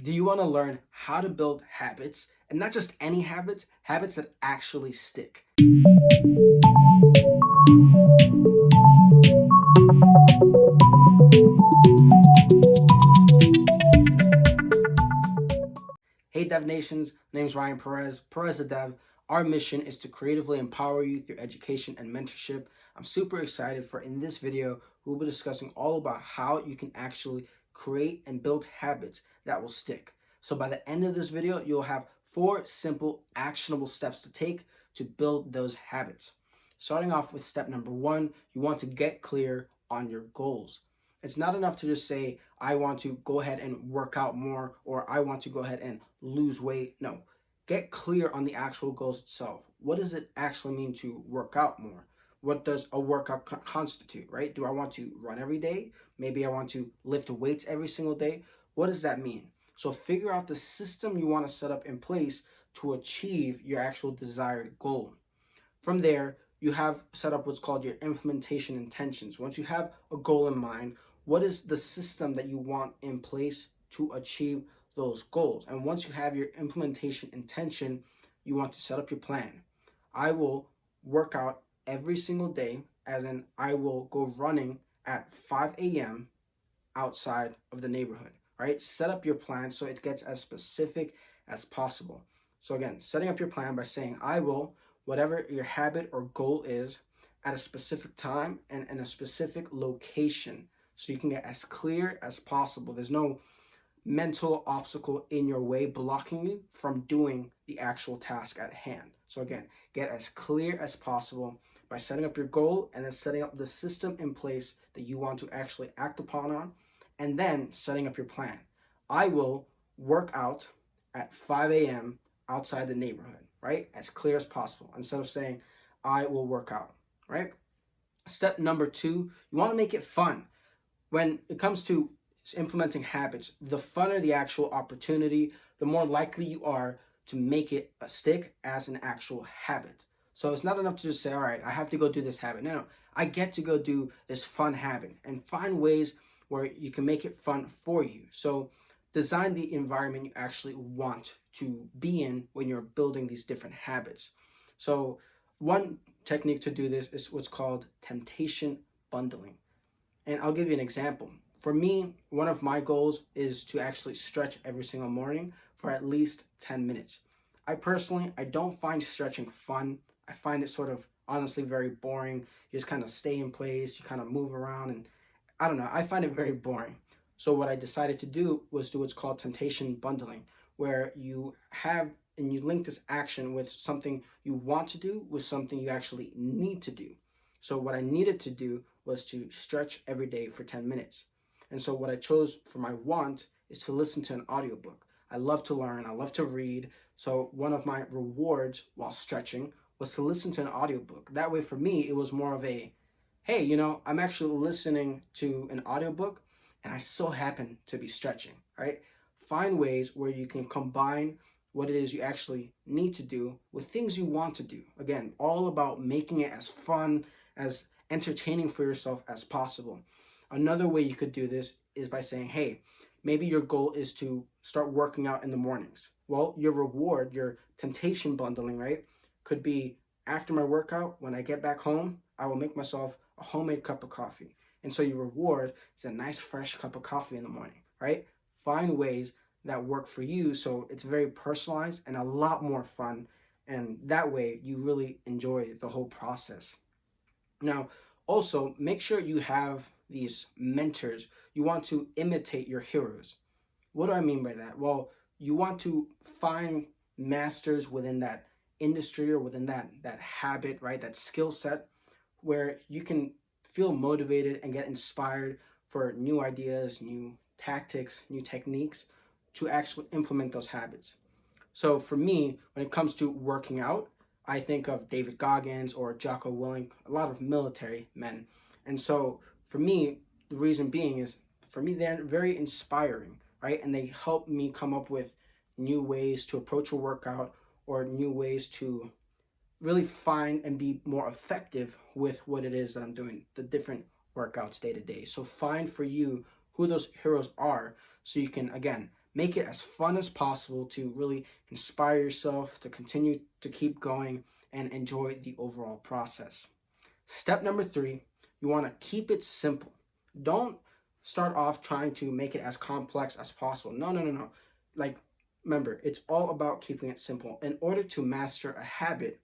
Do you want to learn how to build habits, and not just any habits, habits that actually stick? Hey DevNations, my name is Ryan Perez the Dev. Our mission is to creatively empower you through education and mentorship. I'm super excited for in this video, we'll be discussing all about how you can actually create and build habits that will stick. So by the end of this video, you'll have 4 simple, actionable steps to take to build those habits. Starting off with step number 1, you want to get clear on your goals. It's not enough to just say, I want to go ahead and work out more, or I want to go ahead and lose weight. No, get clear on the actual goals itself. What does it actually mean to work out more? What does a workout constitute, right? Do I want to run every day? Maybe I want to lift weights every single day. What does that mean? So figure out the system you want to set up in place to achieve your actual desired goal. From there, you have set up what's called your implementation intentions. Once you have a goal in mind, what is the system that you want in place to achieve those goals? And once you have your implementation intention, you want to set up your plan. I will work out every single day, as in I will go running at 5 a.m. outside of the neighborhood, right? Set up your plan so it gets as specific as possible. So again, setting up your plan by saying, I will, whatever your habit or goal is, at a specific time and in a specific location, so you can get as clear as possible. There's no mental obstacle in your way blocking you from doing the actual task at hand. So again, get as clear as possible by setting up your goal and then setting up the system in place that you want to actually act upon on, and then setting up your plan. I will work out at 5 a.m. outside the neighborhood, right? As clear as possible, instead of saying, I will work out, right? Step number 2, you want to make it fun. When it comes to implementing habits, the funner the actual opportunity, the more likely you are to make it a stick as an actual habit. So it's not enough to just say, all right, I have to go do this habit. No, I get to go do this fun habit, and find ways where you can make it fun for you. So design the environment you actually want to be in when you're building these different habits. So one technique to do this is what's called temptation bundling. And I'll give you an example. For me, one of my goals is to actually stretch every single morning for at least 10 minutes. I don't find stretching fun. I find it sort of honestly very boring. You just kind of stay in place, you kind of move around, and I don't know, I find it very boring. So what I decided to do was do what's called temptation bundling, where you have and you link this action with something you want to do with something you actually need to do. So what I needed to do was to stretch every day for 10 minutes. And so what I chose for my want is to listen to an audiobook. I love to learn, I love to read. So one of my rewards while stretching was to listen to an audiobook. That way for me, it was more of a, hey, I'm actually listening to an audiobook and I so happen to be stretching, right? Find ways where you can combine what it is you actually need to do with things you want to do. Again, all about making it as fun, as entertaining for yourself as possible. Another way you could do this is by saying, hey, maybe your goal is to start working out in the mornings. Well, your reward, your temptation bundling, right, could be after my workout, when I get back home, I will make myself a homemade cup of coffee. And so your reward is a nice fresh cup of coffee in the morning, right? Find ways that work for you so it's very personalized and a lot more fun. And that way you really enjoy the whole process. Now, also make sure you have these mentors. You want to imitate your heroes. What do I mean by that? Well, you want to find masters within that industry or within that habit, right? That skill set where you can feel motivated and get inspired for new ideas, new tactics, new techniques to actually implement those habits. So for me, when it comes to working out, I think of David Goggins or Jocko Willink, a lot of military men. And so for me, the reason being is, for me, they're very inspiring, right? And they help me come up with new ways to approach a workout or new ways to really find and be more effective with what it is that I'm doing, the different workouts day to day. So find for you who those heroes are so you can, again, Make it as fun as possible to really inspire yourself to continue to keep going and enjoy the overall process. Step number 3, you want to keep it simple. Don't start off trying to make it as complex as possible. No. Like, remember, it's all about keeping it simple. In order to master a habit,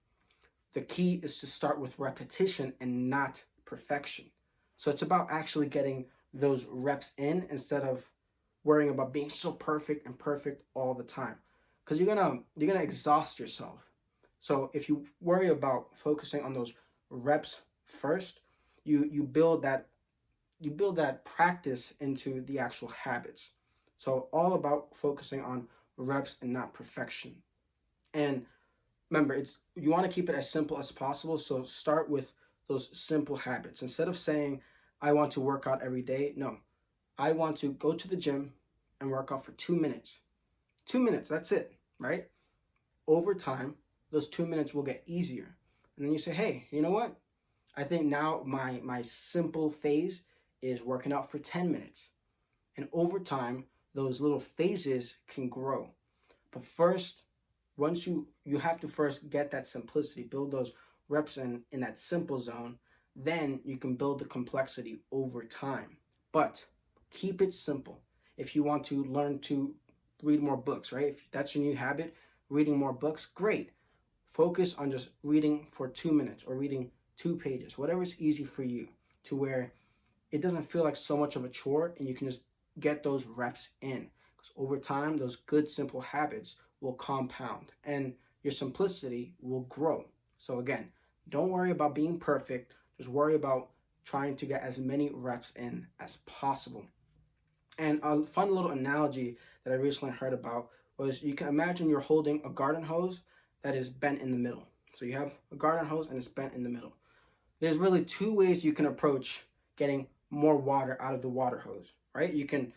the key is to start with repetition and not perfection. So it's about actually getting those reps in instead of worrying about being so perfect and perfect all the time, because you're gonna exhaust yourself. So if you worry about focusing on those reps first, you build that practice into the actual habits. So all about focusing on reps and not perfection. And remember, you want to keep it as simple as possible. So start with those simple habits. Instead of saying, I want to work out every day, no, I want to go to the gym and work out for 2 minutes. 2 minutes, that's it, right? Over time, those 2 minutes will get easier. And then you say, hey, you know what? I think now my simple phase is working out for 10 minutes. And over time, those little phases can grow. But first, once you have to first get that simplicity, build those reps in that simple zone, then you can build the complexity over time. But keep it simple. If you want to learn to read more books, right? If that's your new habit, reading more books, great. Focus on just reading for 2 minutes or reading 2 pages, whatever is easy for you, to where it doesn't feel like so much of a chore and you can just get those reps in. Because over time, those good, simple habits will compound and your simplicity will grow. So again, don't worry about being perfect. Just worry about trying to get as many reps in as possible. And a fun little analogy that I recently heard about was, you can imagine you're holding a garden hose that is bent in the middle. So you have a garden hose and it's bent in the middle. There's really 2 ways you can approach getting more water out of the water hose, right? You can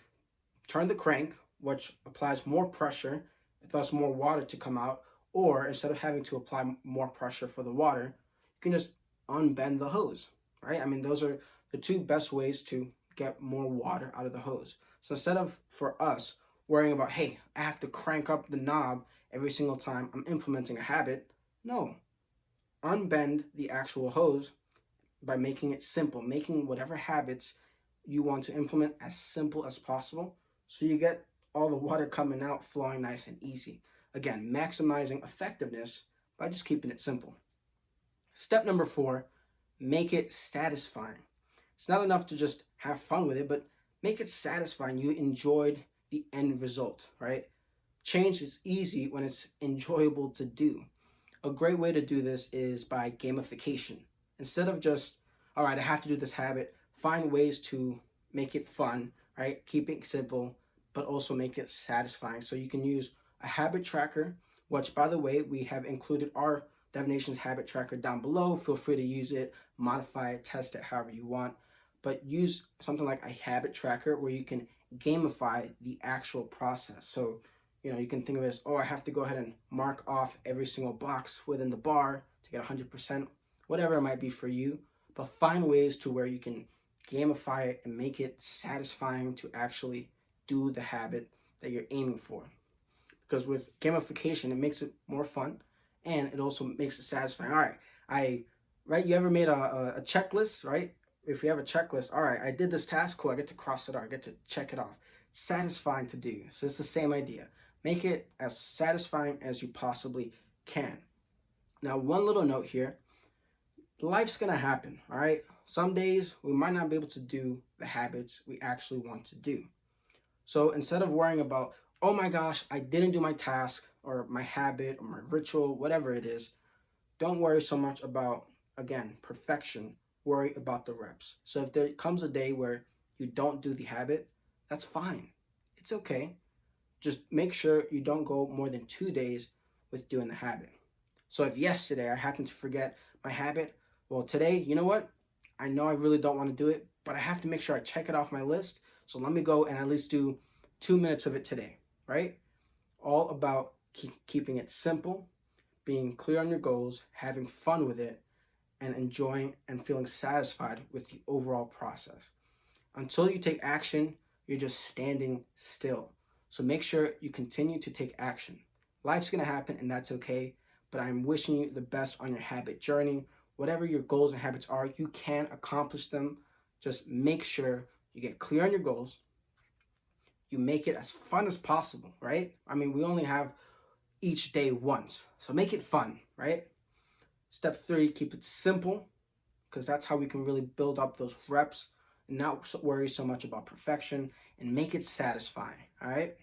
turn the crank, which applies more pressure, thus more water to come out, or instead of having to apply more pressure for the water, you can just unbend the hose, right? I mean, those are the 2 best ways to get more water out of the hose. So instead of, for us, worrying about, hey, I have to crank up the knob every single time I'm implementing a habit, no. Unbend the actual hose by making it simple, making whatever habits you want to implement as simple as possible, so you get all the water coming out flowing nice and easy. Again, maximizing effectiveness by just keeping it simple. Step number 4, make it satisfying. It's not enough to just have fun with it, but make it satisfying. You enjoyed the end result, right? Change is easy when it's enjoyable to do. A great way to do this is by gamification. Instead of just, all right, I have to do this habit, find ways to make it fun, right? Keep it simple, but also make it satisfying. So you can use a habit tracker, which, by the way, we have included our DevNations habit tracker down below. Feel free to use it, modify it, test it however you want. But use something like a habit tracker where you can gamify the actual process. So, you can think of it as, oh, I have to go ahead and mark off every single box within the bar to get 100%, whatever it might be for you. But find ways to where you can gamify it and make it satisfying to actually do the habit that you're aiming for. Because with gamification, it makes it more fun and it also makes it satisfying. All right, right? You ever made a checklist, right? If you have a checklist, all right, I did this task, cool, I get to cross it off, I get to check it off. It's satisfying to do. So it's the same idea. Make it as satisfying as you possibly can. Now, one little note here. Life's gonna happen, all right? Some days we might not be able to do the habits we actually want to do. So instead of worrying about, oh my gosh, I didn't do my task or my habit or my ritual, whatever it is, don't worry so much about, again, perfection. Worry about the reps. So if there comes a day where you don't do the habit, that's fine. It's okay. Just make sure you don't go more than 2 days with doing the habit. So if yesterday I happened to forget my habit, well, today, you know what? I know I really don't want to do it, but I have to make sure I check it off my list. So let me go and at least do 2 minutes of it today, right? All about keeping it simple, being clear on your goals, having fun with it, and enjoying and feeling satisfied with the overall process. Until you take action, you're just standing still. So make sure you continue to take action. Life's going to happen and that's okay, but I'm wishing you the best on your habit journey. Whatever your goals and habits are, you can accomplish them. Just make sure you get clear on your goals. You make it as fun as possible, right? I mean, we only have each day once, so make it fun, right? Step 3, keep it simple, because that's how we can really build up those reps and not worry so much about perfection, and make it satisfying, all right?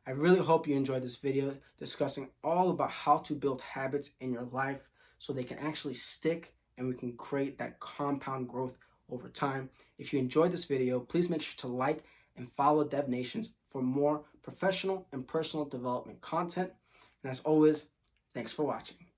I really hope you enjoyed this video discussing all about how to build habits in your life so they can actually stick and we can create that compound growth over time. If you enjoyed this video, please make sure to like and follow DevNations for more professional and personal development content. And as always, thanks for watching.